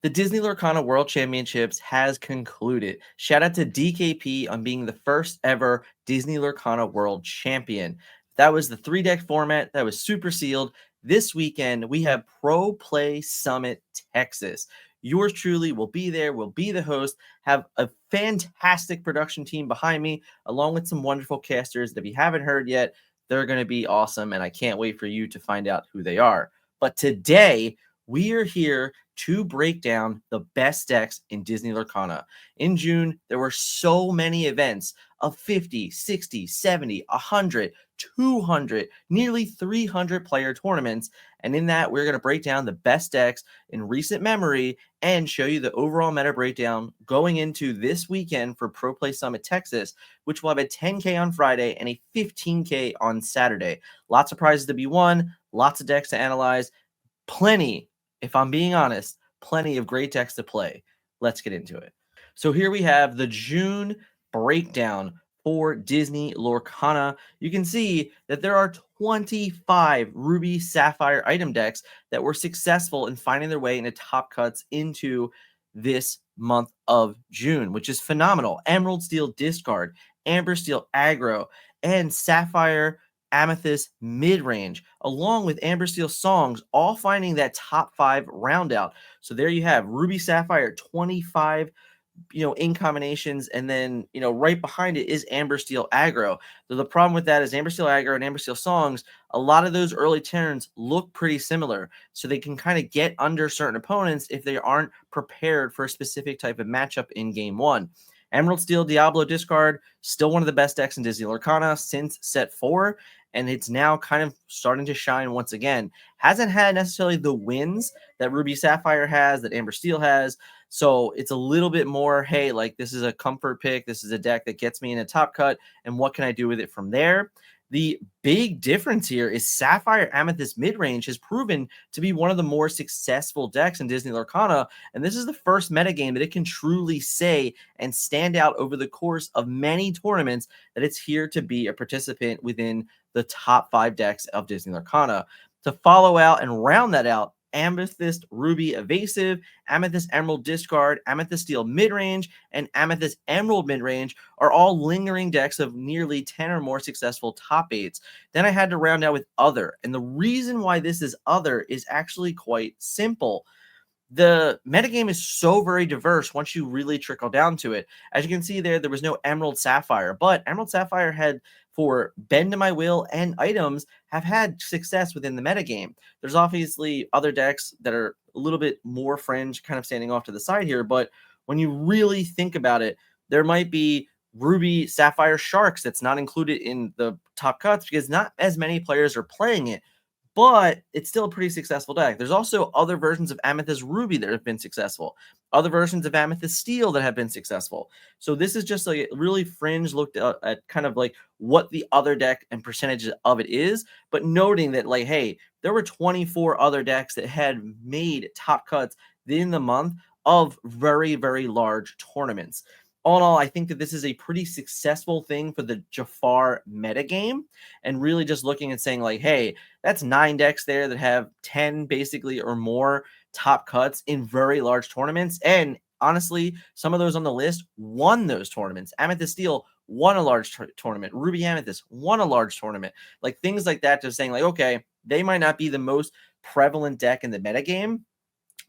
The Disney Lorcana World Championships has concluded. Shout out to DKP on being the first ever Disney Lorcana World Champion. That was the 3-deck format that was super sealed. This weekend, we have Proplay Summit Texas. Yours truly will be there, will be the host, have a fantastic production team behind me, along with some wonderful casters that if you haven't heard yet, they're going to be awesome, and I can't wait for you to find out who they are. But today, we are here to break down the best decks in Disney Lorcana. In June, there were so many events of 50, 60, 70, 100, 200, nearly 300 player tournaments. And in that, we're going to break down the best decks in recent memory and show you the overall meta breakdown going into this weekend for Proplay Summit Texas, which will have a 10K on Friday and a 15K on Saturday. Lots of prizes to be won, lots of decks to analyze, plenty, if I'm being honest, plenty of great decks to play. Let's get into it. So here we have the June breakdown for Disney Lorcana. You can see that there are 25 Ruby Sapphire item decks that were successful in finding their way into top cuts into this month of June, which is phenomenal. Emerald Steel Discard, Amber Steel Aggro, and Sapphire Amethyst Midrange, along with Amber Steel Songs, all finding that top 5 round out. So there you have Ruby Sapphire, 25 in combinations, and then right behind it is Amber Steel Aggro. So the problem with that is Amber Steel Aggro and Amber Steel Songs, a lot of those early turns look pretty similar, so they can kind of get under certain opponents if they aren't prepared for a specific type of matchup in game 1. Emerald Steel Diablo Discard, still one of the best decks in Disney Lorcana since set 4, and it's now kind of starting to shine once again. Hasn't had necessarily the wins that Ruby Sapphire has, that Amber Steel has, so it's a little bit more, hey, like this is a comfort pick, this is a deck that gets me in a top cut, and what can I do with it from there? The big difference here is Sapphire Amethyst Midrange has proven to be one of the more successful decks in Disney Lorcana, and this is the first metagame that it can truly say and stand out over the course of many tournaments that it's here to be a participant within the top 5 decks of Disney Lorcana. To follow out and round that out, Amethyst Ruby Evasive, Amethyst Emerald Discard, Amethyst Steel Midrange, and Amethyst Emerald Midrange are all lingering decks of nearly 10 or more successful top 8s. Then I had to round out with Other, and the reason why this is Other is actually quite simple. The metagame is so very diverse once you really trickle down to it. As you can see there was no Emerald Sapphire, but Emerald Sapphire had, for Bend to My Will and items, have had success within the metagame. There's obviously other decks that are a little bit more fringe, kind of standing off to the side here, but when you really think about it, there might be Ruby Sapphire Sharks that's not included in the top cuts because not as many players are playing it, but it's still a pretty successful deck. There's also other versions of Amethyst Ruby that have been successful, other versions of Amethyst Steel that have been successful. So this is just like a really fringe look at kind of like what the other deck and percentage of it is, but noting that like, hey, there were 24 other decks that had made top cuts in the month of very, very large tournaments. All in all, I think that this is a pretty successful thing for the Jafar metagame, and really just looking and saying like, hey, that's 9 decks there that have 10 basically or more top cuts in very large tournaments. And honestly, some of those on the list won those tournaments. Amethyst Steel won a large tournament. Ruby Amethyst won a large tournament. Like things like that, just saying like, okay, they might not be the most prevalent deck in the metagame,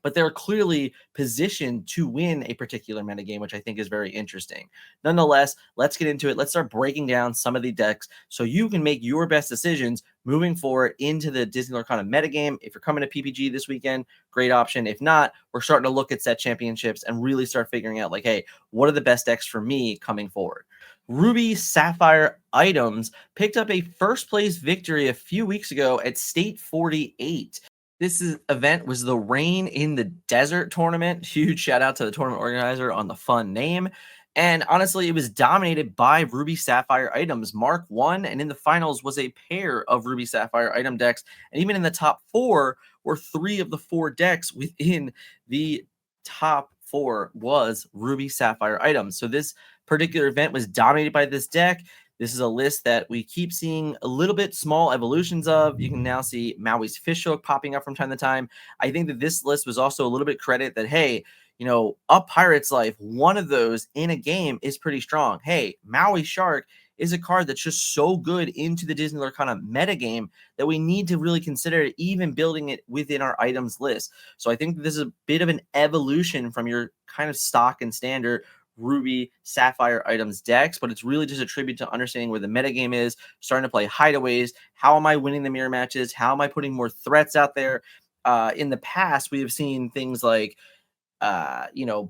but they're clearly positioned to win a particular metagame, which I think is very interesting. Nonetheless, let's get into it. Let's start breaking down some of the decks so you can make your best decisions moving forward into the Disney Lorcana metagame. If you're coming to PPG this weekend, great option. If not, we're starting to look at set championships and really start figuring out like, hey, what are the best decks for me coming forward? Ruby Sapphire Items picked up a first place victory a few weeks ago at State 48. This event was the Rain in the Desert tournament. Huge shout out to the tournament organizer on the fun name. And honestly, it was dominated by Ruby Sapphire items. Mark won, and in the finals was a pair of Ruby Sapphire item decks. And even in the top 4 were 3 of the 4 decks within the top 4 was Ruby Sapphire items. So this particular event was dominated by this deck. This is a list that we keep seeing a little bit small evolutions of. You can now see Maui's Fishhook popping up from time to time. I think that this list was also a little bit credit that, hey, a Pirate's Life, one of those in a game is pretty strong. Hey, Maui Shark is a card that's just so good into the Disney Lorcana metagame that we need to really consider even building it within our items list. So I think this is a bit of an evolution from your kind of stock and standard Ruby, Sapphire items decks, but it's really just a tribute to understanding where the metagame is, starting to play hideaways. How am I winning the mirror matches? How am I putting more threats out there? In the past, we have seen things like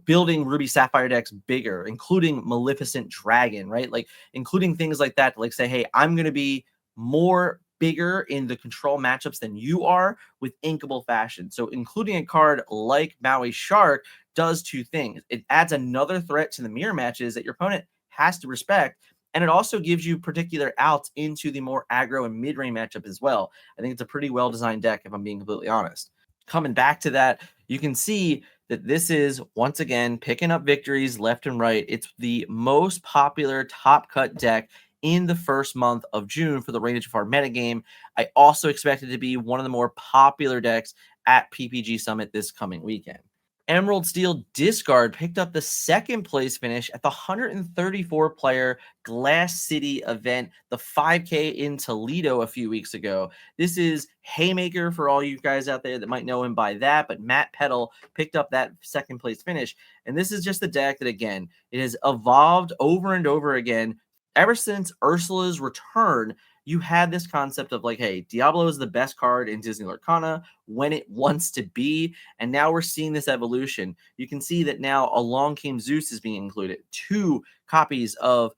building Ruby Sapphire decks bigger, including Maleficent Dragon, right? Like including things like that, to like say, hey, I'm going to be more bigger in the control matchups than you are with inkable fashion. So including a card like Maui Shark does two things. It adds another threat to the mirror matches that your opponent has to respect. And it also gives you particular outs into the more aggro and mid-range matchup as well. I think it's a pretty well-designed deck, if I'm being completely honest. Coming back to that, you can see that this is, once again, picking up victories left and right. It's the most popular top cut deck in the first month of June for the Reign of Jafar metagame. I also expect it to be one of the more popular decks at PPG Summit this coming weekend. Emerald Steel Discard picked up the second place finish at the 134 player Glass City event, the 5K in Toledo a few weeks ago. This is Haymaker for all you guys out there that might know him by that, but Matt Peddle picked up that second place finish. And this is just the deck that, again, it has evolved over and over again. Ever since Ursula's return, you had this concept of like, hey, Diablo is the best card in Disney Lorcana when it wants to be. And now we're seeing this evolution. You can see that now Along Came Zeus is being included. 2 copies of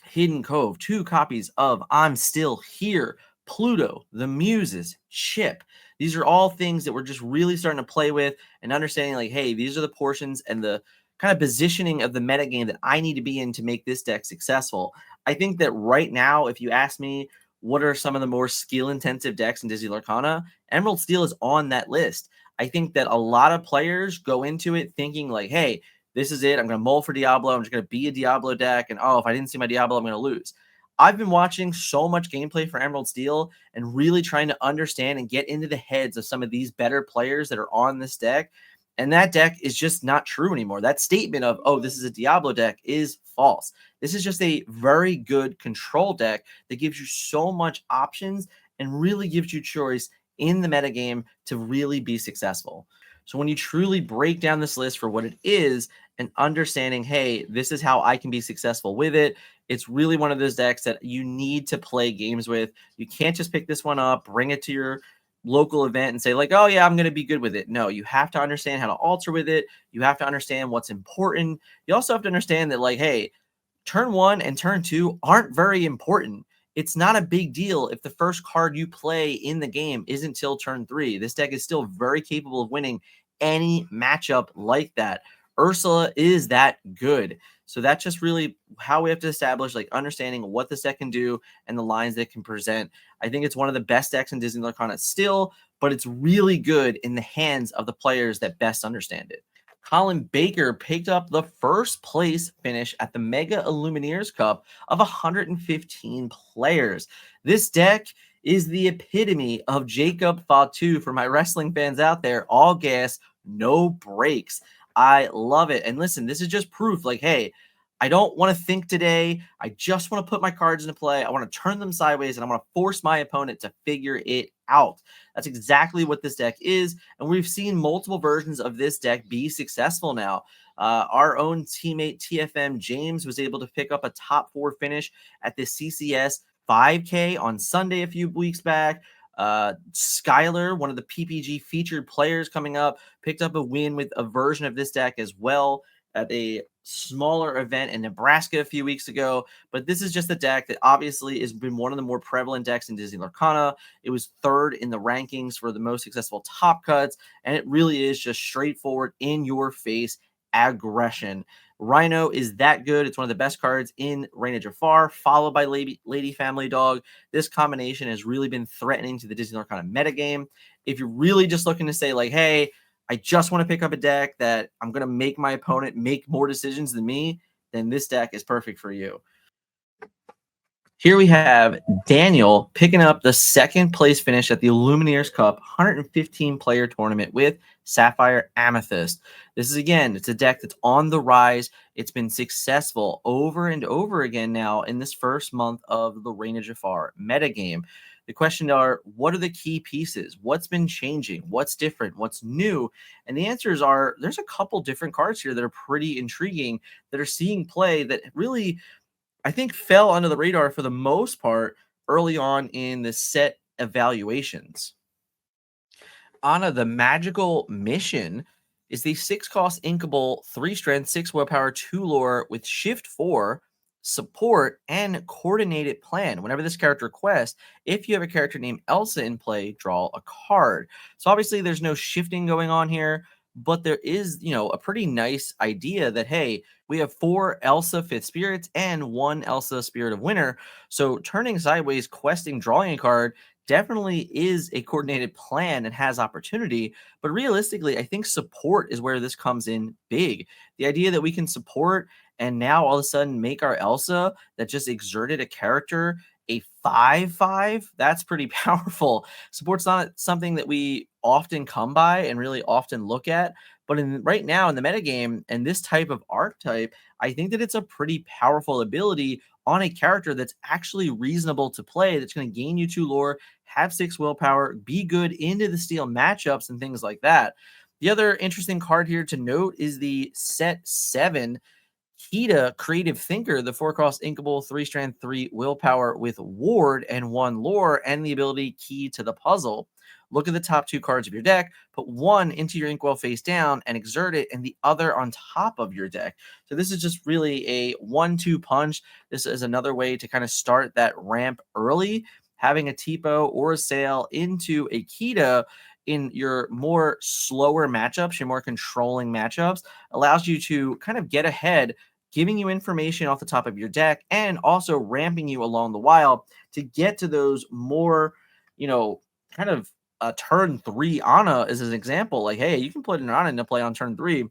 Hidden Cove, 2 copies of I'm Still Here, Pluto, the Muses, Chip. These are all things that we're just really starting to play with and understanding like, hey, these are the portions and the kind of positioning of the metagame that I need to be in to make this deck successful. I think that right now, if you ask me, what are some of the more skill-intensive decks in Disney Lorcana? Emerald Steel is on that list. I think that a lot of players go into it thinking like, hey, this is it. I'm going to mull for Diablo. I'm just going to be a Diablo deck. And, oh, if I didn't see my Diablo, I'm going to lose. I've been watching so much gameplay for Emerald Steel and really trying to understand and get into the heads of some of these better players that are on this deck. And that deck is just not true anymore. That statement of, oh, this is a Diablo deck is false. This is just a very good control deck that gives you so much options and really gives you choice in the metagame to really be successful. So when you truly break down this list for what it is and understanding, hey, this is how I can be successful with it, it's really one of those decks that you need to play games with. You can't just pick this one up, bring it to your local event and say like, oh yeah, I'm going to be good with it. No, you have to understand how to alter with it. You have to understand what's important. You also have to understand that like, hey, turn 1 and turn 2 aren't very important. It's not a big deal if the first card you play in the game isn't till turn 3. This deck is still very capable of winning any matchup like that. Ursula is that good. So that's just really how we have to establish like understanding what this deck can do and the lines that it can present. I think it's one of the best decks in Disney Lorcana still, but it's really good in the hands of the players that best understand it. Colin Baker picked up the first place finish at the Mega Illumineers Cup of 115 players. This deck is the epitome of Jacob Fatu for my wrestling fans out there. All gas, no brakes. I love it. And listen, this is just proof like, hey, I don't want to think today. I just want to put my cards into play. I want to turn them sideways and I want to force my opponent to figure it out. That's exactly what this deck is. And we've seen multiple versions of this deck be successful now. Our own teammate TFM James was able to pick up a top 4 finish at the CCS 5K on Sunday a few weeks back. Skylar, one of the PPG featured players coming up, picked up a win with a version of this deck as well at a smaller event in Nebraska a few weeks ago. But this is just a deck that obviously has been one of the more prevalent decks in Disney Lorcana. It was 3rd in the rankings for the most successful top cuts, and it really is just straightforward, in your face aggression. Rhino is that good. It's one of the best cards in Reign of Jafar, followed by Lady Family Dog. This combination has really been threatening to the Disney Lorcana metagame. If you're really just looking to say like, hey, I just want to pick up a deck that I'm going to make my opponent make more decisions than me, then this deck is perfect for you. Here we have Daniel picking up the second place finish at the Lumineers Cup 115 player tournament with Sapphire Amethyst. This is again, it's a deck that's on the rise. It's been successful over and over again now in this first month of the Reign of Jafar metagame. The question are, what are the key pieces? What's been changing? What's different? What's new? And the answers are there's a couple different cards here that are pretty intriguing that are seeing play that really I think fell under the radar for the most part early on in the set evaluations. Anna, the magical mission is the 6 cost inkable, 3 strength, 6 willpower, 2 lore with shift 4, support, and coordinated plan. Whenever this character quests, if you have a character named Elsa in play, draw a card. So obviously there's no shifting going on here, but there is, a pretty nice idea that, hey, we have 4 Elsa 5th spirits and 1 Elsa Spirit of Winter. So turning sideways, questing, drawing a card definitely is a coordinated plan and has opportunity. But realistically, I think support is where this comes in big. The idea that we can support and now all of a sudden make our Elsa that just exerted a character a 5/5, that's pretty powerful. Support's not something that we often come by and really often look at. But right now in the metagame and this type of archetype, I think that it's a pretty powerful ability on a character that's actually reasonable to play, that's going to gain you 2 lore, have 6 willpower, be good into the steel matchups and things like that. The other interesting card here to note is the set 7 Kita Creative Thinker, the 4 cost inkable, 3 strength, 3 willpower with ward and 1 lore, and the ability key to the puzzle. Look at the top 2 cards of your deck, put one into your inkwell face down and exert it, and the other on top of your deck. So this is just really a 1-2 punch. This is another way to kind of start that ramp early, having a Tipo or a Sail into a Kita in your more slower matchups, your more controlling matchups, allows you to kind of get ahead, giving you information off the top of your deck and also ramping you along the while to get to those more, kind of turn 3 Ana is an example. Like, hey, you can put an Ana into play on turn 3,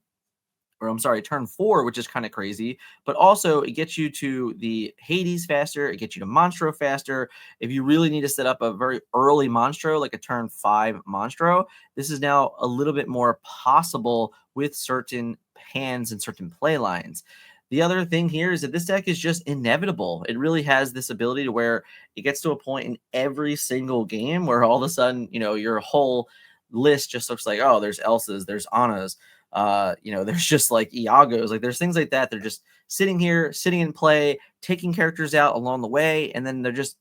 or I'm sorry, turn 4, which is kind of crazy, but also it gets you to the Hades faster, it gets you to Monstro faster. If you really need to set up a very early Monstro, like a turn 5 Monstro, this is now a little bit more possible with certain hands and certain play lines. The other thing here is that this deck is just inevitable. It really has this ability to where it gets to a point in every single game where all of a sudden, your whole list just looks like, oh, there's Elsas, there's Annas, there's just like Iagos, like there's things like that. They're just sitting here, sitting in play, taking characters out along the way, and then they're just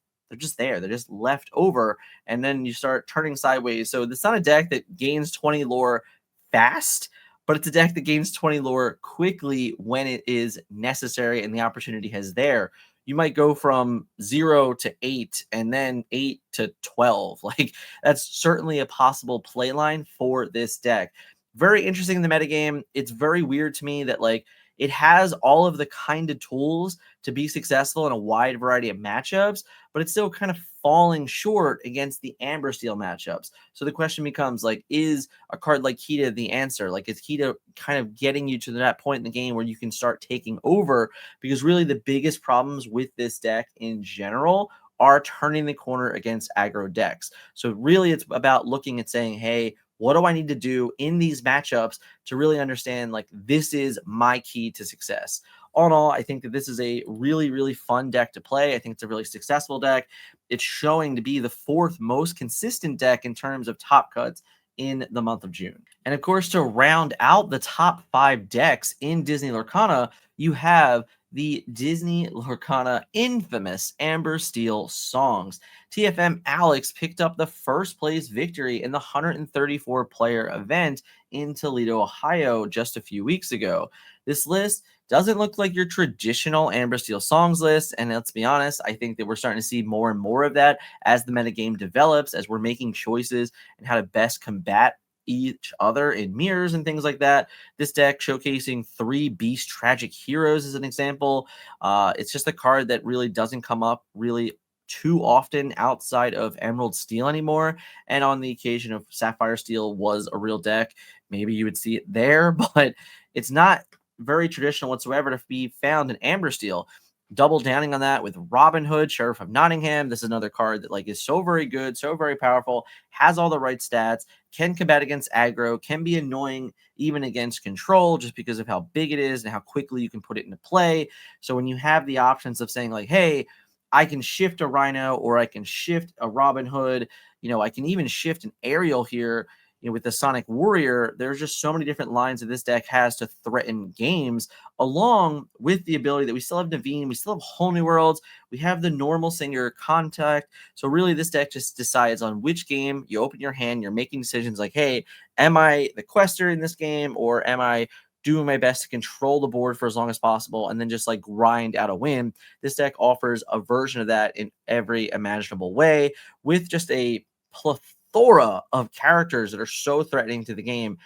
there. They're just left over, and then you start turning sideways. So it's not a deck that gains 20 lore fast, but it's a deck that gains 20 lore quickly when it is necessary and the opportunity has there. You might go from 0 to 8 and then 8 to 12. Like that's certainly a possible play line for this deck. Very interesting in the metagame. It's very weird to me that like it has all of the kind of tools to be successful in a wide variety of matchups, but it's still kind of falling short against the Amber Steel matchups. So the question becomes like, is a card like Kita the answer? Like, is Kita kind of getting you to that point in the game where you can start taking over? Because really the biggest problems with this deck in general are turning the corner against aggro decks. So really it's about looking at saying, hey, what do I need to do in these matchups to really understand like this is my key to success? All in all, I think that this is a really, really fun deck to play. I think it's a really successful deck. It's showing to be the 4th most consistent deck in terms of top cuts in the month of June. And of course, to round out the top 5 decks in Disney Lorcana, you have the Disney Lorcana infamous Amber Steel songs. TFM Alex picked up the first place victory in the 134 player event in Toledo, Ohio just a few weeks ago. This list doesn't look like your traditional Amber Steel songs list, and let's be honest, I think that we're starting to see more and more of that as the metagame develops, as we're making choices and how to best combat each other in mirrors and things like that. This deck showcasing 3 Beast Tragic Heroes as an example. It's just a card that really doesn't come up really too often outside of Emerald Steel anymore. And on the occasion of Sapphire Steel was a real deck, maybe you would see it there, but it's not very traditional whatsoever to be found in Amber Steel. double downing on that with Robin Hood, Sheriff of Nottingham. This is another card that like is so very good, so very powerful, has all the right stats, can combat against aggro, can be annoying even against control just because of how big it is and how quickly you can put it into play. So when you have the options of saying like, hey, I can shift a Rhino or I can shift a Robin Hood, I can even shift an Aerial here, with the Sonic Warrior, there's just so many different lines that this deck has to threaten games, along with the ability that we still have Naveen, we still have Whole New Worlds, we have the normal Singer Contact. So really, this deck just decides on which game you open your hand. You're making decisions like, hey, am I the quester in this game, or am I doing my best to control the board for as long as possible and then just like grind out a win? This deck offers a version of that in every imaginable way with just a plethora of characters that are so threatening to the game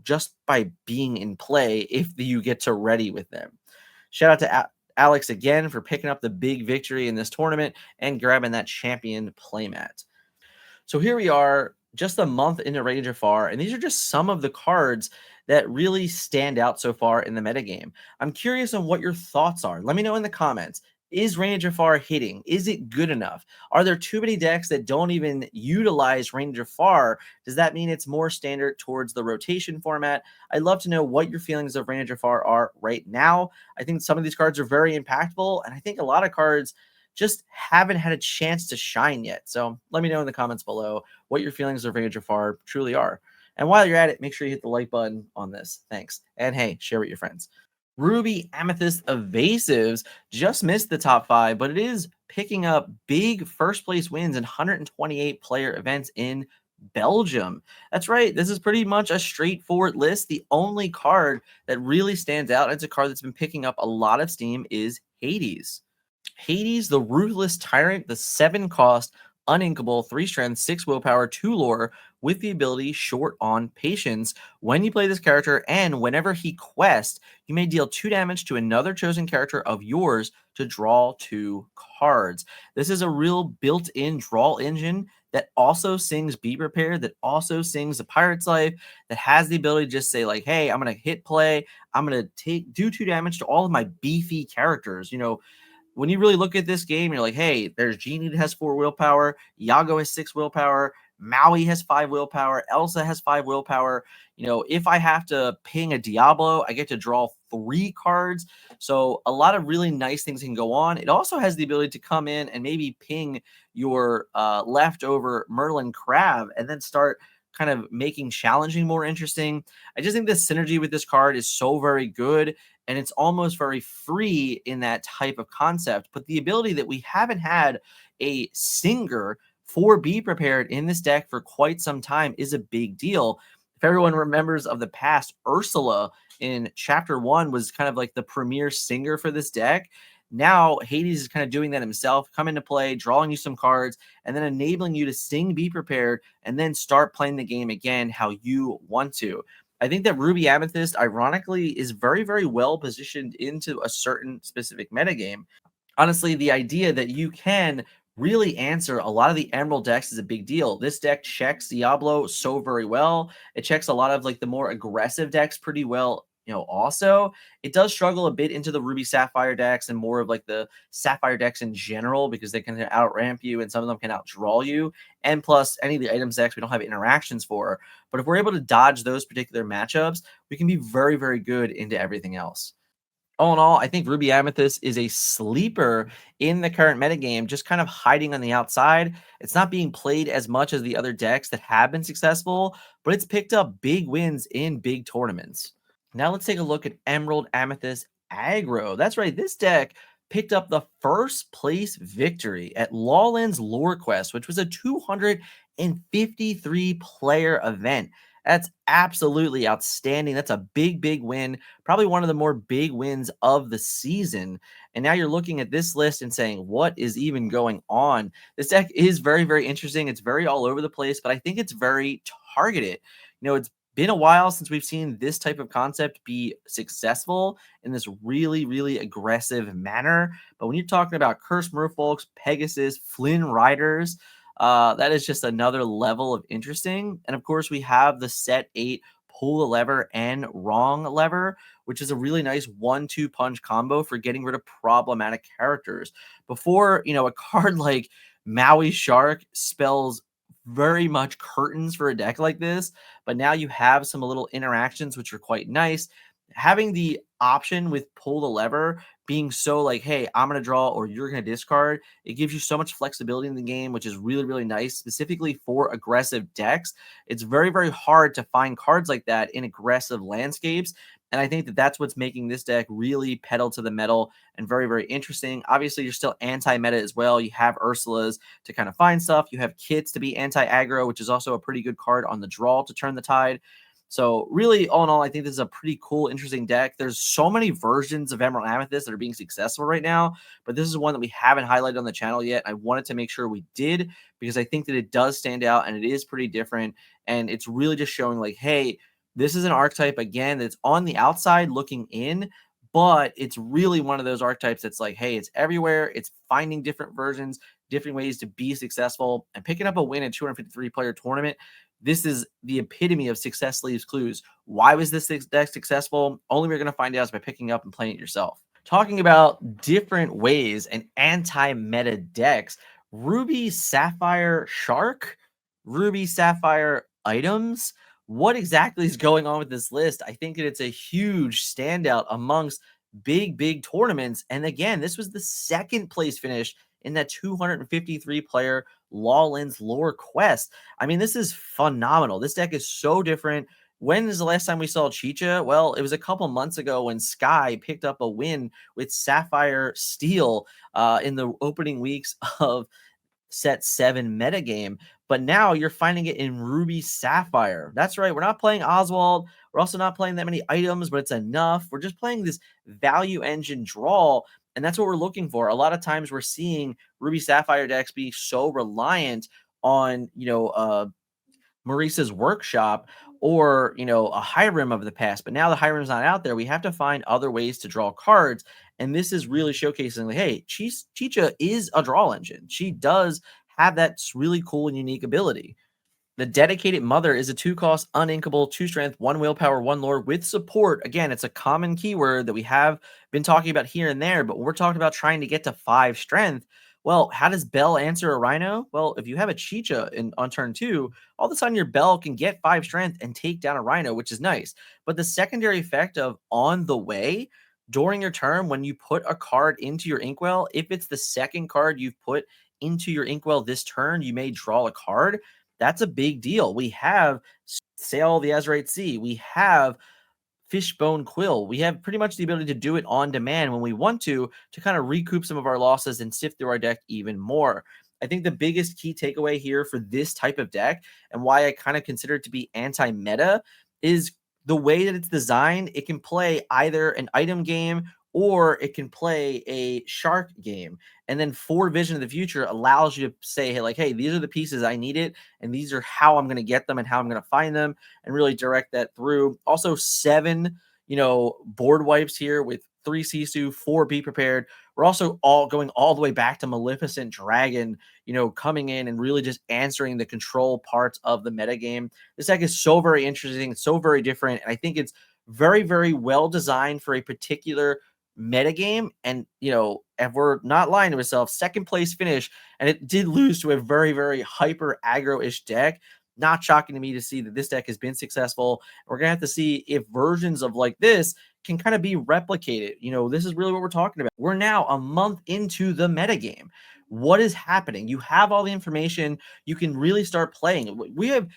just by being in play if you get to ready with them. Shout out to Alex again for picking up the big victory in this tournament and grabbing that champion playmat. So here we are, just a month into Raid Jafar, and these are just some of the cards that really stand out so far in the metagame. I'm curious on what your thoughts are. Let me know in the comments. Is Rain Jafar hitting? Is it good enough? Are there too many decks that don't even utilize Rain Jafar? Does that mean it's more standard towards the rotation format? I'd love to know what your feelings of Rain Jafar are right now. I think some of these cards are very impactful, and I think a lot of cards just haven't had a chance to shine yet. So let me know in the comments below what your feelings of Rain Jafar truly are. And while you're at it, make sure you hit the like button on this. Thanks. And hey, share with your friends. Ruby Amethyst Evasives just missed the top 5, but it is picking up big first place wins in 128 player events in Belgium. That's right. This is pretty much a straightforward list. The only card that really stands out, and it's a card that's been picking up a lot of steam, is Hades. Hades, the Ruthless Tyrant, the 7-cost, uninkable, 3 strength, 6 willpower, 2 lore, with the ability short on patience. When you play this character and whenever he quests, you may deal 2 damage to another chosen character of yours to draw 2 cards. This is a real built-in draw engine that also sings Be Prepared, that also sings The Pirate's Life, that has the ability to just say like, hey, I'm going to hit play, I'm going to do 2 damage to all of my beefy characters. When you really look at this game, you're like, hey, there's Genie that has 4 willpower, Iago has 6 willpower, Maui has 5 willpower, Elsa has 5 willpower. If I have to ping a Diablo, I get to draw 3 cards. So a lot of really nice things can go on. It also has the ability to come in and maybe ping your leftover Merlin Crab and then start kind of making challenging more interesting. I just think the synergy with this card is so very good, and it's almost very free in that type of concept. But the ability that we haven't had a singer for Be Prepared in this deck for quite some time is a big deal. If everyone remembers of the past, Ursula in Chapter 1 was kind of like the premier singer for this deck. Now Hades is kind of doing that himself, come into play, drawing you some cards, and then enabling you to sing Be Prepared and then start playing the game again how you want to. I think that Ruby Amethyst, ironically, is very, very well positioned into a certain specific metagame. Honestly, the idea that you can really answer a lot of the Emerald decks is a big deal. This deck checks Diablo so very well. It checks a lot of like the more aggressive decks pretty well. Also, it does struggle a bit into the Ruby Sapphire decks and more of like the Sapphire decks in general because they can outramp you and some of them can outdraw you. And plus, any of the items decks we don't have interactions for. But if we're able to dodge those particular matchups, we can be very, very good into everything else. All in all, I think Ruby Amethyst is a sleeper in the current metagame, just kind of hiding on the outside. It's not being played as much as the other decks that have been successful, but it's picked up big wins in big tournaments. Now let's take a look at Emerald Amethyst Aggro. That's right, this deck picked up the first place victory at Lawland's Lore Quest, which was a 253 player event. That's absolutely outstanding. That's a big, big win. Probably one of the more big wins of the season. And now you're looking at this list and saying, what is even going on? This deck is very, very interesting. It's very all over the place, but I think it's very targeted. It's been a while since we've seen this type of concept be successful in this really, really aggressive manner. But when you're talking about Cursed Merfolks, Pegasus, Flynn Riders, that is just another level of interesting. And of course, we have the set 8 pull the lever and wrong lever, which is a really nice 1-2 punch combo for getting rid of problematic characters. Before, a card like Maui Shark spells very much curtains for a deck like this, but now you have some little interactions which are quite nice. Having the option with pull the lever being so like, hey, I'm going to draw or you're going to discard, it gives you so much flexibility in the game, which is really, really nice, specifically for aggressive decks. It's very, very hard to find cards like that in aggressive landscapes. And I think that that's what's making this deck really pedal to the metal and very, very interesting. Obviously, you're still anti-meta as well. You have Ursulas to kind of find stuff. You have Kits to be anti-aggro, which is also a pretty good card on the draw to turn the tide. So really, all in all, I think this is a pretty cool, interesting deck. There's so many versions of Emerald Amethyst that are being successful right now, but this is one that we haven't highlighted on the channel yet. I wanted to make sure we did because I think that it does stand out and it is pretty different. And it's really just showing like, hey, this is an archetype, again, that's on the outside looking in, but it's really one of those archetypes that's like, hey, it's everywhere. It's finding different versions, different ways to be successful, and picking up a win in 253-player tournament. This is the epitome of success leaves clues. Why was this deck successful? Only we're going to find out is by picking up and playing it yourself. Talking about different ways and anti-meta decks, Ruby Sapphire Shark, Ruby Sapphire items. What exactly is going on with this list? I think that it's a huge standout amongst big tournaments. And again, this was the second place finish in that 253 player Lawlands Lore Quest. I mean, this is phenomenal. This deck is so different. When is the last time we saw Chicha? Well, it was a couple months ago when Sky picked up a win with Sapphire Steel in the opening weeks of set 7 metagame, but now you're finding it in Ruby Sapphire. That's right. We're not playing Oswald. We're also not playing that many items, but it's enough. We're just playing this value engine draw, and that's what we're looking for. A lot of times we're seeing Ruby Sapphire decks be so reliant on, Maurice's workshop or, a Hiram of the past. But now the Hiram's not out there. We have to find other ways to draw cards. And this is really showcasing, like, hey, Chicha is a draw engine. She does have that really cool and unique ability. The Dedicated Mother is a 2-cost, uninkable, 2 strength, 1 willpower, 1 lore with support. Again, it's a common keyword that we have been talking about here and there, but we're talking about trying to get to 5 strength. Well, how does Bell answer a Rhino? Well, if you have a Chicha on turn 2, all of a sudden your Bell can get 5 strength and take down a Rhino, which is nice. But the secondary effect of on the way during your turn, when you put a card into your Inkwell, if it's the second card you've put into your Inkwell this turn, you may draw a card. That's a big deal. We have Sail the Azurite Sea. We have Fishbone Quill. We have pretty much the ability to do it on demand when we want to kind of recoup some of our losses and sift through our deck even more. I think the biggest key takeaway here for this type of deck and why I kind of consider it to be anti-meta is the way that it's designed. It can play either an item game or it can play a shark game. And then 4 Vision of the Future allows you to say, hey, like, hey, these are the pieces I needed, and these are how I'm going to get them and how I'm going to find them, and really direct that through. Also, 7, board wipes here with 3 Sisu, 4 Be Prepared. We're also all going all the way back to Maleficent Dragon, coming in and really just answering the control parts of the metagame. This deck is so very interesting. It's so very different. And I think it's very, very well designed for a particular metagame. And, if we're not lying to ourselves, second place finish, and it did lose to a very, very hyper aggro-ish deck. Not shocking to me to see that this deck has been successful. We're going to have to see if versions of like this can kind of be replicated. This is really what we're talking about. We're now a month into the metagame. What is happening? You have all the information. You can really start playing. We have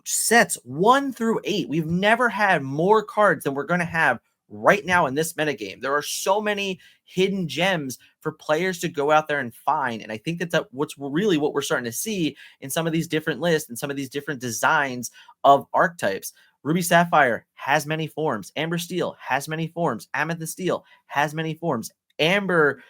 sets 1 through 8. We've never had more cards than we're going to have right now in this metagame. There are so many hidden gems for players to go out there and find. And I think that's what's really what we're starting to see in some of these different lists and some of these different designs of archetypes. Ruby Sapphire has many forms. Amber Steel has many forms. Amethyst Steel has many forms. Amethyst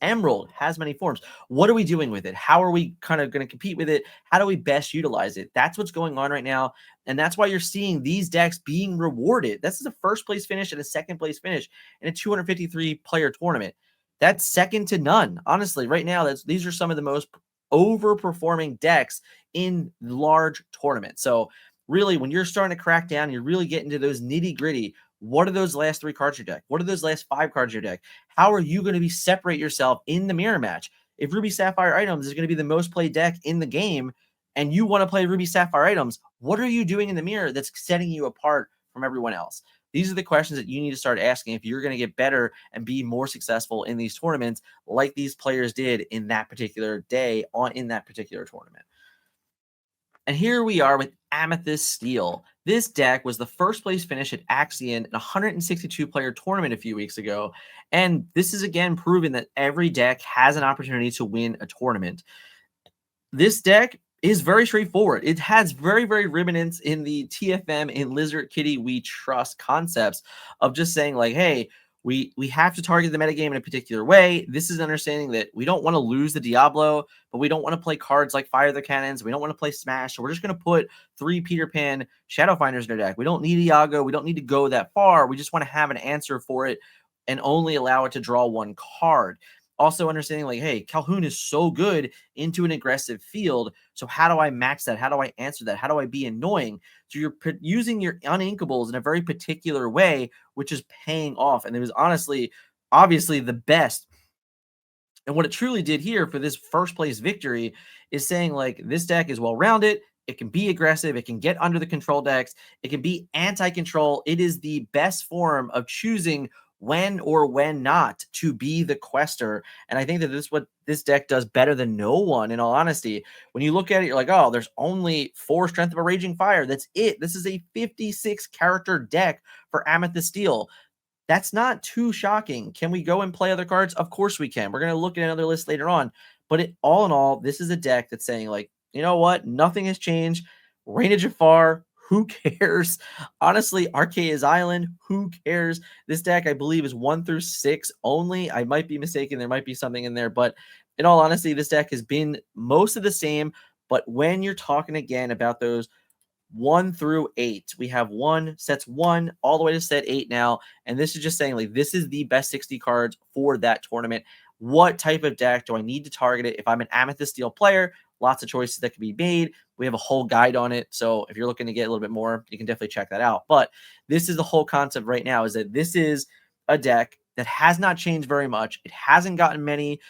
Emerald has many forms. What are we doing with it? How are we kind of going to compete with it? How do we best utilize it? That's what's going on right now. And that's why you're seeing these decks being rewarded. This is a first place finish and a second place finish in a 253 player tournament. That's second to none. Honestly, right now, these are some of the most overperforming decks in large tournaments. So really, when you're starting to crack down, you're really getting to those nitty gritty. What are those last 3 cards in your deck? What are those last 5 cards in your deck? How are you going to be separate yourself in the mirror match? If Ruby Sapphire items is going to be the most played deck in the game, and you want to play Ruby Sapphire items, what are you doing in the mirror that's setting you apart from everyone else? These are the questions that you need to start asking if you're going to get better and be more successful in these tournaments like these players did in that particular day in that particular tournament. And here we are with Amethyst Steel. This deck was the first place finish at Axion in a 162-player tournament a few weeks ago. And this is again proven that every deck has an opportunity to win a tournament. This deck is very straightforward. It has very, very remnants in the TFM and Lizard Kitty We Trust concepts of just saying like, hey, we have to target the metagame in a particular way. This is understanding that we don't want to lose the Diablo, but we don't want to play cards like Fire the Cannons. We don't want to play Smash. So we're just going to put 3 Peter Pan Shadowfinders in our deck. We don't need Iago. We don't need to go that far. We just want to have an answer for it and only allow it to draw 1 card. Also understanding like, hey, Calhoun is so good into an aggressive field. So how do I match that? How do I answer that? How do I be annoying? So you're using your uninkables in a very particular way, which is paying off. And it was obviously the best. And what it truly did here for this first place victory is saying like, this deck is well-rounded. It can be aggressive. It can get under the control decks. It can be anti-control. It is the best form of choosing when or when not to be the quester. And I think that this is what this deck does better than no one, in all honesty. When you look at it, you're like, oh, there's only 4 Strength of a Raging Fire. That's it. This is a 56 character deck for Amethyst Steel. That's not too shocking. Can we go and play other cards? Of course we can. We're going to look at another list later on. But all in all, this is a deck that's saying like, you know what? Nothing has changed. Reign of Jafar, who cares? Honestly, Arceus Island, who cares? This deck, I believe, is 1 through 6 only. I might be mistaken. There might be something in there. But in all honesty, this deck has been most of the same. But when you're talking again about those 1 through 8, we have sets 1 all the way to set 8 now. And this is just saying, like, this is the best 60 cards for that tournament. What type of deck do I need to target it? If I'm an Amethyst Steel player, lots of choices that can be made. We have a whole guide on it. So if you're looking to get a little bit more, you can definitely check that out. But this is the whole concept right now, is that this is a deck that has not changed very much. It hasn't gotten many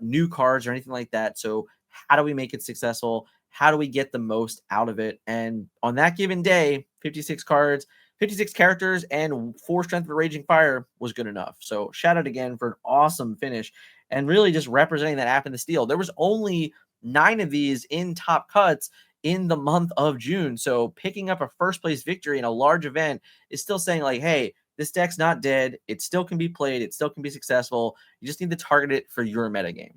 new cards or anything like that. So how do we make it successful? How do we get the most out of it? And on that given day, 56 cards, 56 characters, and 4 Strength of a Raging Fire was good enough. So shout out again for an awesome finish and really just representing that app in the steel. There was only 9 of these in top cuts in the month of June. So picking up a first place victory in a large event is still saying like, hey, this deck's not dead. It still can be played. It still can be successful. You just need to target it for your metagame.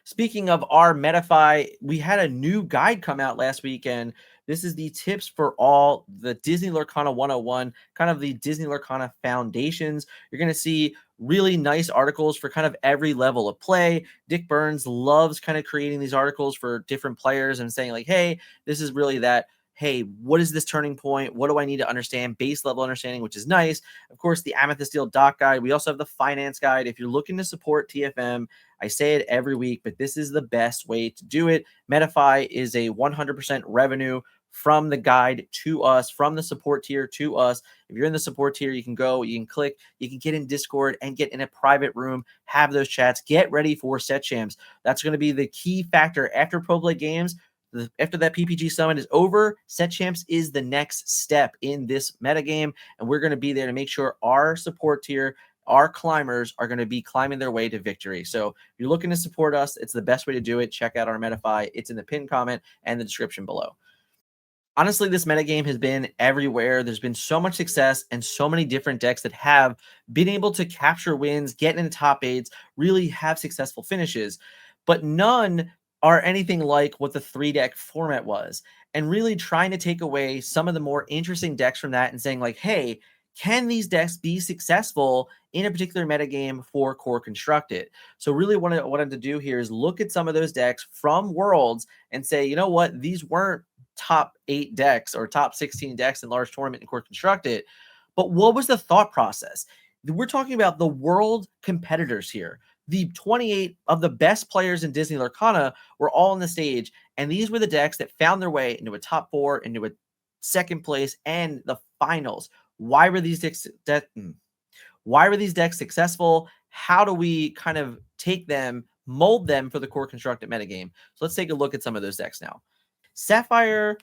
Speaking of our Metafy, we had a new guide come out last weekend. This is the tips for all the Disney Lorcana 101, kind of the Disney Lorcana foundations. You're going to see really nice articles for kind of every level of play. Dick Burns loves kind of creating these articles for different players and saying like, hey, this is really that. Hey, what is this turning point? What do I need to understand? Base level understanding, which is nice. Of course, the Amethyst Steel doc guide. We also have the finance guide. If you're looking to support TFM, I say it every week, but this is the best way to do it. Metafy is a 100% revenue from the guide to us, from the support tier to us. If you're in the support tier, you can go, you can click, you can get in Discord and get in a private room, have those chats, get ready for set champs. That's going to be the key factor after Proplay games. After that PPG Summit is over, set champs is the next step in this metagame, and we're going to be there to make sure our support tier, our climbers are going to be climbing their way to victory. So if you're looking to support us, it's the best way to do it. Check out our Metafy. It's in the pinned comment and the description below. Honestly, this metagame has been everywhere. There's been so much success and so many different decks that have been able to capture wins, get in the top 8s, really have successful finishes. But none are anything like what the 3-deck format was. And really trying to take away some of the more interesting decks from that and saying like, hey, can these decks be successful in a particular metagame for core constructed? So really what I wanted to do here is look at some of those decks from Worlds and say, you know what, these weren't top 8 decks or top 16 decks in large tournament and core constructed, but what was the thought process? We're talking about the world competitors here. The 28 of the best players in Disney Lorcana were all on the stage, and these were the decks that found their way into a top 4, into a second place, and the finals. Why were these why were these decks successful? How do we kind of take them, mold them for the core constructed metagame? So let's take a look at some of those decks now. Sapphire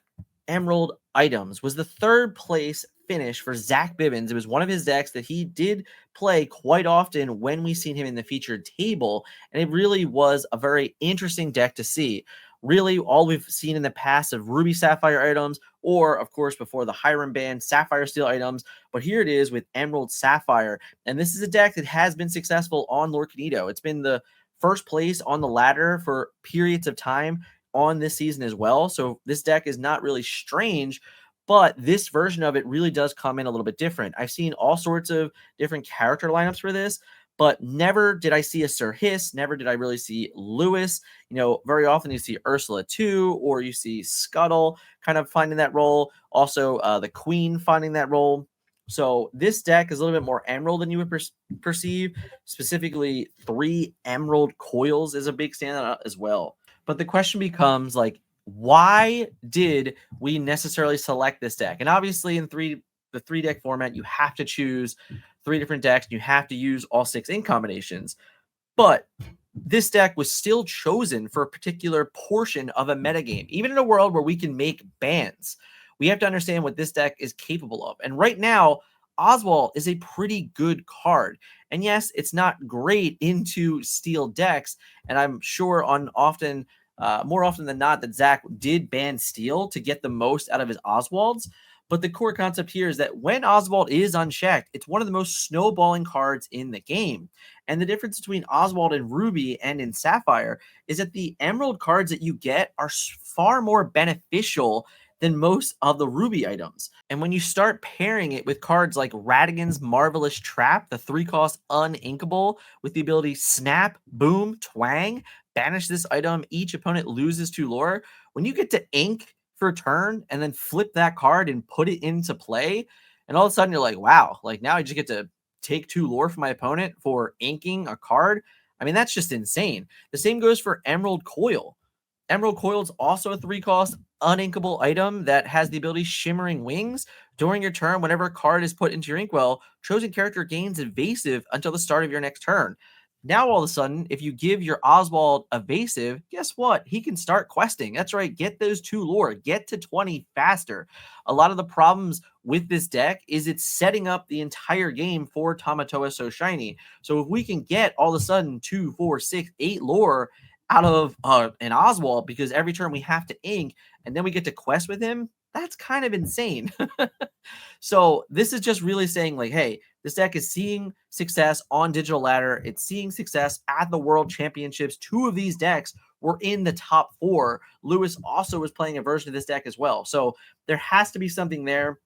Emerald Items was the third place finish for Zach Bibbins. It was one of his decks that he did play quite often when we seen him in the featured table, and it really was a very interesting deck to see. Really, all we've seen in the past of Ruby Sapphire items, or of course before the Hiram ban, Sapphire Steel items, but here it is with Emerald Sapphire, and this is a deck that has been successful on Lorcanito. It's been the first place on the ladder for periods of time on this season as well. So this deck is not really strange, but this version of it really does come in a little bit different. I've seen all sorts of different character lineups for this, but never did I see a Sir Hiss. Never did I really see Lewis. You know, very often you see Ursula too, or you see Scuttle kind of finding that role. Also, the Queen finding that role. So this deck is a little bit more emerald than you would perceive. Specifically, 3 emerald coils is a big standout as well. But the question becomes, like, why did we necessarily select this deck? And obviously in the 3 deck format, you have to choose 3 different decks. You have to use all 6 ink combinations. But this deck was still chosen for a particular portion of a metagame. Even in a world where we can make bans, we have to understand what this deck is capable of. And right now, Oswald is a pretty good card. And yes, it's not great into steel decks. And I'm sure more often than not, that Zach did ban steel to get the most out of his Oswalds. But the core concept here is that when Oswald is unchecked, it's one of the most snowballing cards in the game. And the difference between Oswald and Ruby and in Sapphire is that the Emerald cards that you get are far more beneficial than most of the Ruby items. And when you start pairing it with cards like Radigan's Marvelous Trap, the 3-cost uninkable with the ability Snap, Boom, Twang, banish this item, each opponent loses 2 lore. When you get to ink for a turn and then flip that card and put it into play, and all of a sudden you're like, wow, like now I just get to take 2 lore from my opponent for inking a card. I mean, that's just insane. The same goes for Emerald Coil. Emerald Coil is also a 3-cost uninkable item that has the ability Shimmering Wings. During your turn, whenever a card is put into your inkwell, chosen character gains evasive until the start of your next turn. Now, all of a sudden, if you give your Oswald evasive, guess what? He can start questing. That's right. Get those 2 lore. Get to 20 faster. A lot of the problems with this deck is it's setting up the entire game for Tamatoa So Shiny. So if we can get all of a sudden 2, 4, 6, 8 lore out of an Oswald, because every turn we have to ink and then we get to quest with him, that's kind of insane. So this is just really saying, like, hey, this deck is seeing success on Digital Ladder. It's seeing success at the World Championships. 2 of these decks were in the top 4. Lewis also was playing a version of this deck as well. So there has to be something there.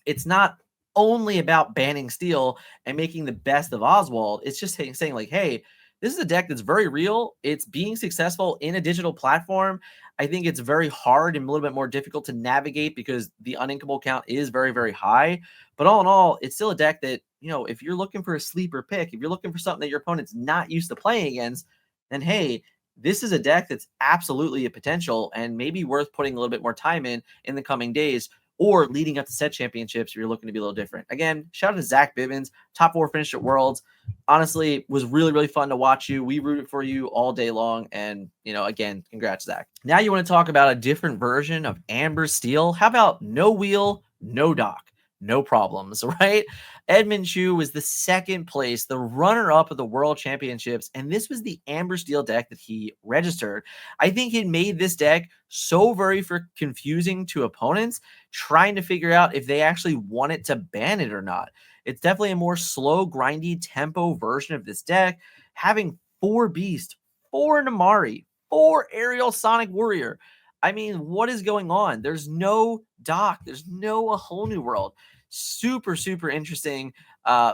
It's not only about banning steel and making the best of Oswald. It's just saying like, hey, this is a deck that's very real. It's being successful in a digital platform. I think it's very hard and a little bit more difficult to navigate because the uninkable count is very, very high. But all in all, it's still a deck that, you know, if you're looking for a sleeper pick, if you're looking for something that your opponent's not used to playing against, then hey, this is a deck that's absolutely a potential and maybe worth putting a little bit more time in the coming days, or leading up to set championships if you're looking to be a little different. Again, shout out to Zach Bibbins, top 4 finish at Worlds. Honestly, it was really, really fun to watch you. We rooted for you all day long. And, you know, again, congrats, Zach. Now you want to talk about a different version of Amber Steel. How about no wheel, no dock? No problems, right? Edmund Chu was the second place, the runner-up of the World Championships, and this was the Amber Steel deck that he registered. I think it made this deck so very confusing to opponents trying to figure out if they actually wanted to ban it or not. It's definitely a more slow, grindy tempo version of this deck, having 4 Beast, 4 Namari, 4 Aerial Sonic Warrior. I mean, what is going on? There's no dock. There's no A Whole New World. Super, super interesting.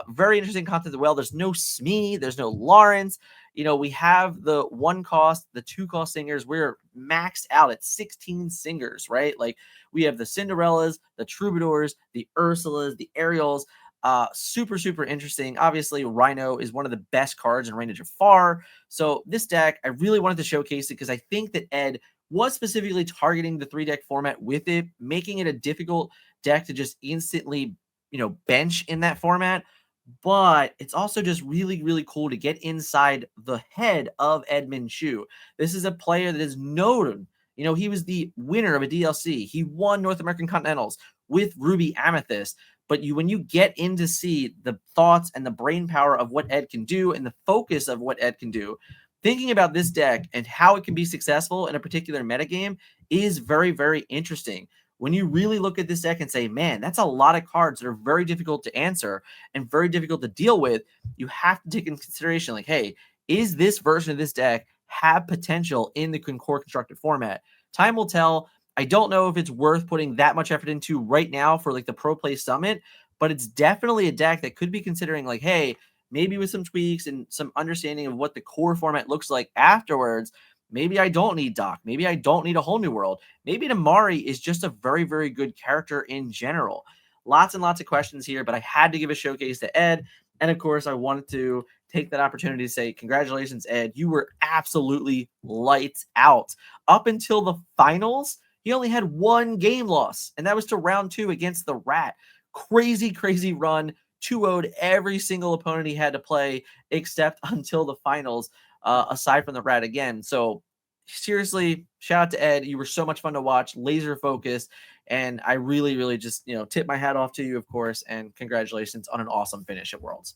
Very interesting content as well. There's no Smee. There's no Lawrence. You know, we have the 1-cost, the 2-cost singers. We're maxed out at 16 singers, right? Like, we have the Cinderellas, the Troubadours, the Ursulas, the Ariels. Super, super interesting. Obviously, Rhino is one of the best cards in Reign of Jafar. So this deck, I really wanted to showcase it because I think that Ed was specifically targeting the 3-deck format with it, making it a difficult deck to just instantly, bench in that format. But it's also just really, really cool to get inside the head of Edmund Chu. This is a player that is known. He was the winner of a DLC. He won North American Continentals with Ruby Amethyst. But when you get in to see the thoughts and the brain power of what Ed can do and the focus of what Ed can do, thinking about this deck and how it can be successful in a particular metagame is very, very interesting. When you really look at this deck and say, man, that's a lot of cards that are very difficult to answer and very difficult to deal with, you have to take into consideration, like, hey, is this version of this deck have potential in the core constructed format? Time will tell. I don't know if it's worth putting that much effort into right now for like the Proplay Summit, but it's definitely a deck that could be considering, like, hey, maybe with some tweaks and some understanding of what the core format looks like afterwards, maybe I don't need Doc. Maybe I don't need a whole new world. Maybe Damari is just a very, very good character in general. Lots and lots of questions here, but I had to give a showcase to Ed. And of course, I wanted to take that opportunity to say, congratulations, Ed. You were absolutely lights out. Up until the finals, he only had one game loss, and that was to round 2 against the Rat. Crazy, crazy run. 2-0'd every single opponent he had to play, except until the finals, aside from the Rat again. So seriously, shout out to Ed. You were so much fun to watch, laser focused, and I really, really just, tip my hat off to you, of course, and congratulations on an awesome finish at Worlds.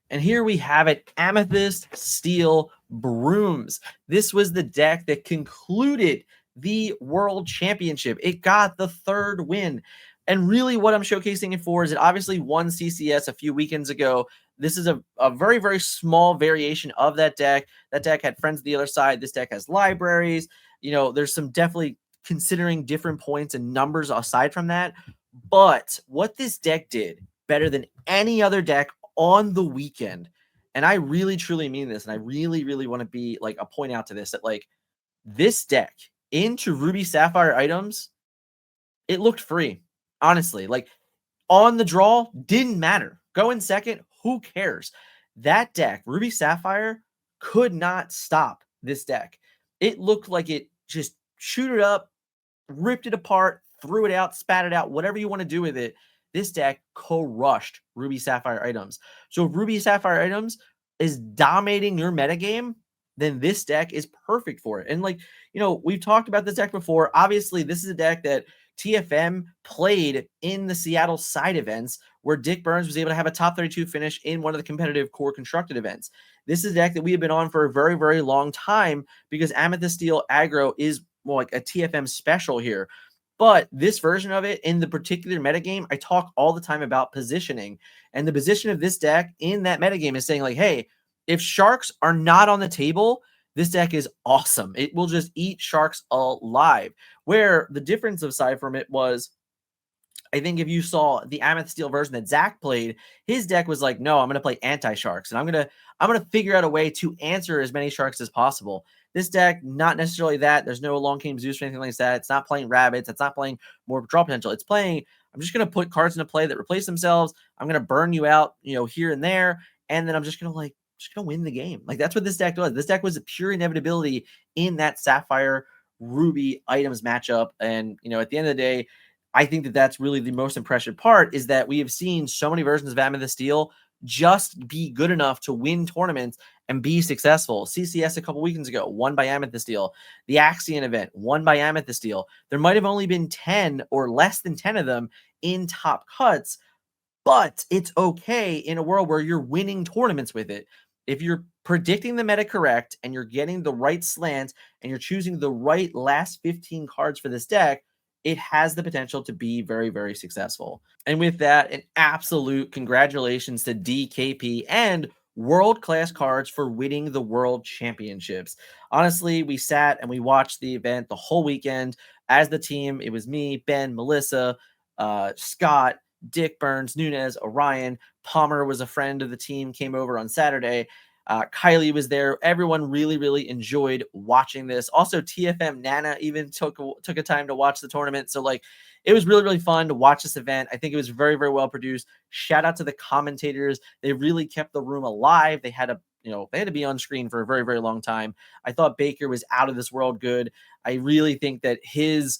And here we have it, Amethyst, Steel, Brooms. This was the deck that concluded the World Championship. It got the 3rd win. And really what I'm showcasing it for is it obviously won CCS a few weekends ago. This is a very, very small variation of that deck. That deck had friends on the other side. This deck has libraries. There's some definitely considering different points and numbers aside from that. But what this deck did better than any other deck on the weekend, and I really, truly mean this, and I really, really want to be like a point out to this, that like this deck into Ruby Sapphire items, it looked free. Honestly, like on the draw, didn't matter. Go in second, who cares? That deck, Ruby Sapphire, could not stop this deck. It looked like it just shoot it up, ripped it apart, threw it out, spat it out, whatever you want to do with it. This deck crushed Ruby Sapphire items. So if Ruby Sapphire items is dominating your metagame, then this deck is perfect for it. And like, we've talked about this deck before. Obviously, this is a deck that TFM played in the Seattle side events where Dick Burns was able to have a top 32 finish in one of the competitive core constructed events. This is a deck that we have been on for a very, very long time because Amethyst Steel Aggro is more like a TFM special here. But this version of it in the particular metagame, I talk all the time about positioning. And the position of this deck in that metagame is saying like, hey, if sharks are not on the table, this deck is awesome. It will just eat sharks alive. Where the difference aside from it was, I think if you saw the Amethyst Steel version that Zach played, his deck was like, no, I'm going to play anti-sharks, and I'm going to figure out a way to answer as many sharks as possible. This deck, not necessarily that. There's no Long Game Zeus or anything like that. It's not playing rabbits. It's not playing more draw potential. It's playing, I'm just going to put cards into play that replace themselves. I'm going to burn you out, here and there, and then I'm just going to win the game. Like that's what this deck was. This deck was a pure inevitability in that Sapphire Ruby items matchup. And, at the end of the day, I think that that's really the most impressive part is that we have seen so many versions of Amethyst Steel just be good enough to win tournaments and be successful. CCS a couple weekends ago, won by Amethyst Steel. The Axion event, won by Amethyst Steel. There might have only been 10 or less than 10 of them in top cuts, but it's okay in a world where you're winning tournaments with it. If you're predicting the meta correct and you're getting the right slant and you're choosing the right last 15 cards for this deck, it has the potential to be very, very successful. And with that, an absolute congratulations to DKP and world-class cards for winning the World Championships. Honestly, we sat and we watched the event the whole weekend as the team. It was me, Ben, Melissa, Scott, Dick Burns, Nunez, Orion. Palmer was a friend of the team, came over on Saturday. Kylie was there. Everyone really, really enjoyed watching this. Also, TFM Nana even took a time to watch the tournament. So, like, it was really, really fun to watch this event. I think it was very, very well produced. Shout out to the commentators. They really kept the room alive. They had a they had to be on screen for a very, very long time. I thought Baker was out of this world good. I really think that his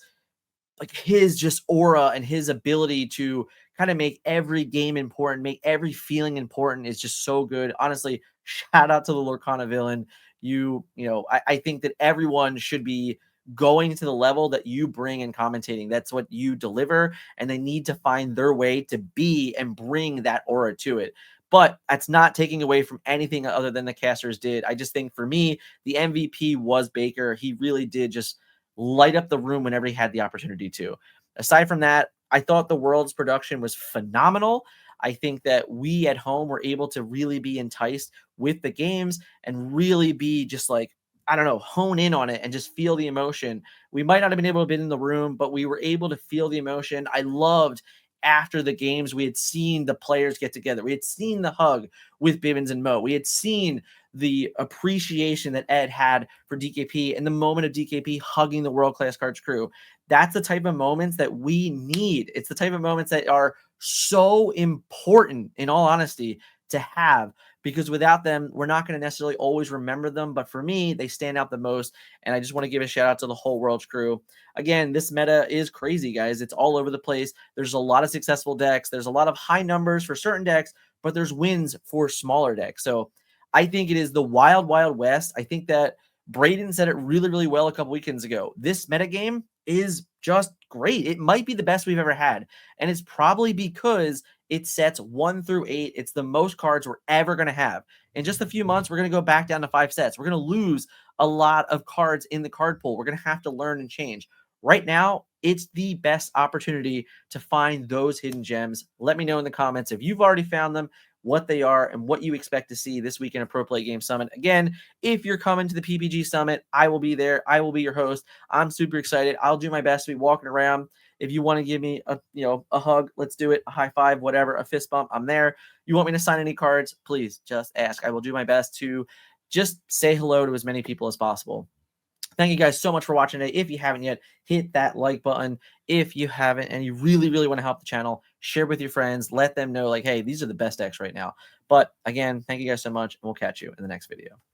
just aura and his ability to kind of make every game important, make every feeling important is just so good. Honestly, shout out to the Lorcana villain. I think that everyone should be going to the level that you bring in commentating. That's what you deliver, and they need to find their way to be and bring that aura to it. But that's not taking away from anything other than the casters did. I just think for me, the MVP was Baker. He really did just light up the room whenever he had the opportunity to. Aside from that, I thought the world's production was phenomenal. I think that we at home were able to really be enticed with the games and really be just like, I don't know, hone in on it and just feel the emotion. We might not have been able to be in the room, but we were able to feel the emotion. I loved after the games, we had seen the players get together. We had seen the hug with Bibbins and Mo. We had seen the appreciation that Ed had for DKP and the moment of DKP hugging the world-class cards crew. That's the type of moments that we need. It's the type of moments that are so important, in all honesty, to have, because without them, we're not going to necessarily always remember them. But for me, they stand out the most. And I just want to give a shout out to the whole World's crew. Again, this meta is crazy, guys. It's all over the place. There's a lot of successful decks. There's a lot of high numbers for certain decks, but there's wins for smaller decks. So I think it is the wild, wild west. I think that Braden said it really, really well a couple weekends ago. This metagame is just great. It might be the best we've ever had. And it's probably because it sets 1 through 8. It's the most cards we're ever going to have. In just a few months, we're going to go back down to 5 sets. We're going to lose a lot of cards in the card pool. We're going to have to learn and change. Right now, it's the best opportunity to find those hidden gems. Let me know in the comments if you've already found them, what they are, and what you expect to see this weekend at Pro Play Game Summit. Again, if you're coming to the PPG Summit, I will be there. I will be your host. I'm super excited. I'll do my best to be walking around. If you want to give me a hug, let's do it. A high five, whatever, a fist bump, I'm there. You want me to sign any cards? Please just ask. I will do my best to just say hello to as many people as possible. Thank you guys so much for watching today. If you haven't yet, hit that like button. If you haven't and you really, really want to help the channel, share with your friends. Let them know, like, hey, these are the best decks right now. But again, thank you guys so much, and we'll catch you in the next video.